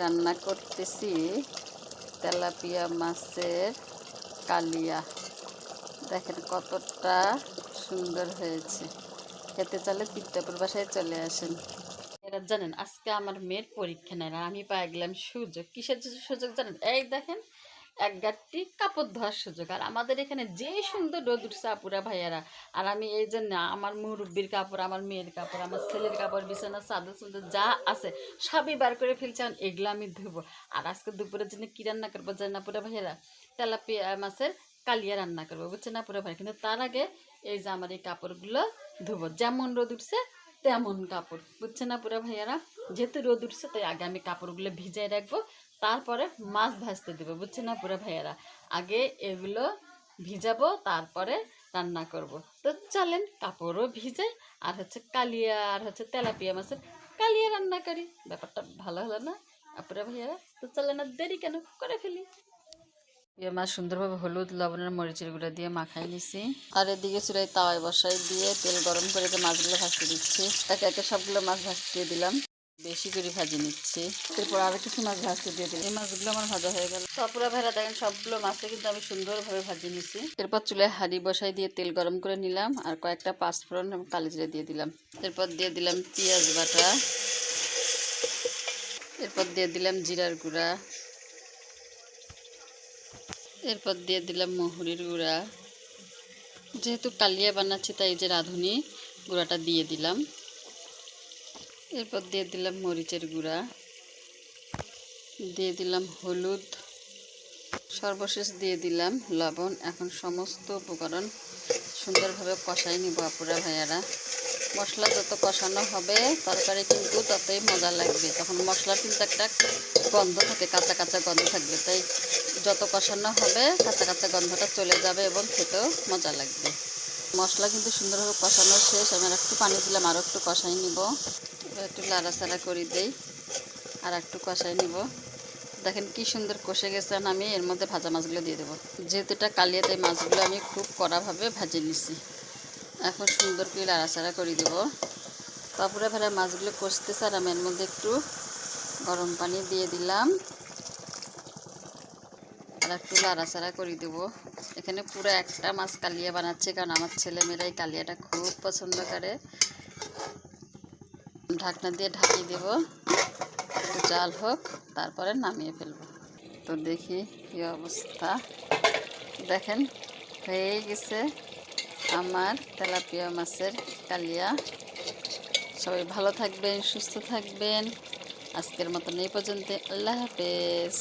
রান্না করতেছি তেলাপিয়া মাছের কালিয়া। দেখেন কতটা সুন্দর হয়েছে। খেতে চাইলে তিক্তাপুর বাসায় চলে আসেন। এরা জানেন আজকে আমার মেয়ের পরীক্ষা নেয়, আর আমি পাই গেলাম সুযোগ। কিসের সুযোগ জানেন? এই দেখেন, এক গাঁটটি কাপড় ধোয়ার সুযোগ। আর আমাদের এখানে যে সুন্দর রোদ উঠছে আপুরা ভাইয়ারা, আর আমি এই জন্য আমার মুরব্বির কাপড়, আমার মেয়ের কাপড়, আমার ছেলের কাপড়, বিছানা চাদর চাদর যা আছে সবই বার করে ফেলছি। এগুলো আমি ধুবো। আর আজকে দুপুরের জন্য কী রান্না করবো জানেন আপুরা ভাইয়ারা? তেলাপিয়া মাছের কালিয়া রান্না করবো, বুঝছেন আপুরা ভাই। কিন্তু তার আগে এই যে আমার এই কাপড়গুলো ধুবো। যেমন রোদ উঠছে তেমন কাপড়, বুঝছে না পুরা ভাইয়ারা। যেহেতু রোদ উঠছে তাই আগে আমি কাপড়গুলো ভিজাই রাখবো, তারপরে মাছ ভাজতে দেবো, বুঝছে না পুরা ভাইয়ারা। আগে এগুলো ভিজাবো, তারপরে রান্না করব। তো চলেন কাপড়ও ভিজাই, আর কালিয়া আর তেলাপিয়া মাছের কালিয়া রান্না করি। ব্যাপারটা ভালো হলো না আপুরা ভাইয়ারা? তো চলেন আর দেরি কেন, করে ফেলি। মাছ সুন্দরভাবে হলুদ লবণের মরিচের গুঁড়া দিয়ে মাখাই নিছি। আর এদিকে চুলায় তাওয়ায় বসাই দিয়ে তেল গরম করে যে মাছগুলো ভাজতে দিচ্ছি। একে একে সবগুলো মাছ ভাজতে দিলাম, বেশি করে ভাজি নিচ্ছি। এরপর আরও কিছু মাছ ভাজতে দিয়ে দিলাম। এই মাছগুলো আমার ভাজা হয়ে গেল। তারপরে ভাইরা দেখেন সবগুলো মাছটা কিন্তু আমি সুন্দরভাবে ভাজি নিছি। এরপর চুলায় হাঁড়ি বসাই দিয়ে তেল গরম করে নিলাম, আর কয়েকটা পাঁচফোড়ন এবং কালিজিরা দিয়ে দিলাম। এরপর দিয়ে দিলাম পেঁয়াজ বাটা, এরপর দিয়ে দিলাম জিরার গুঁড়া, এরপর দিয়ে দিলাম মহুরির গুঁড়া। যেহেতু কালিয়া বানাচ্ছি তাই যে রাঁধুনি গুঁড়াটা দিয়ে দিলাম। এরপর দিয়ে দিলাম মরিচের গুঁড়া, দিয়ে দিলাম হলুদ, সর্বশেষ দিয়ে দিলাম লবণ। এখন সমস্ত উপকরণ সুন্দরভাবে কষাই নিব আপুরা ভাইয়ারা। মশলা যত কষানো হবে তরকারি কিন্তু ততই মজা লাগবে। তখন মশলার কিন্তু একটা গন্ধ থাকে, কাঁচা কাঁচা গন্ধ থাকবে। তাই যত কষানো হবে কাঁচা কাঁচা গন্ধটা চলে যাবে এবং খেতেও মজা লাগবে। মশলা কিন্তু সুন্দরভাবে কষানো শেষ। আমি আর একটু পানি দিলাম, আরও একটু কষাই নিব। একটু লাড়াচাড়া করে দেই, আর একটু কষাই নিব। দেখেন কি সুন্দর কষে গেছে। আমি এর মধ্যে ভাজা মাছগুলো দিয়ে দেবো। যেহেতু এটা কালিয়া তাই মাছগুলো আমি খুব কড়াভাবে ভাজে নিছি। এখন সুন্দর করে লাড়াচাড়া করে দেবো। তারপরে ফেলে মাছগুলো কষতেছে, আর আমি এর মধ্যে একটু গরম পানি দিয়ে দিলাম, আর একটু লাড়াচাড়া করে দেবো। এখানে পুরো একটা মাছ কালিয়া বানাচ্ছে, কারণ আমার ছেলেমেয়েরা এই কালিয়াটা খুব পছন্দ করে। ঢাকনা দিয়ে ঢাকিয়ে দেব, একটু জাল হোক, তারপরে নামিয়ে ফেলবো। তো দেখি কি অবস্থা। দেখেন হয়ে গেছে আমার তেলাপিয়া মাছের কালিয়া। সবাই ভালো থাকবেন, সুস্থ থাকবেন। আজকের মতন এই পর্যন্ত। আল্লাহ হাফেজ।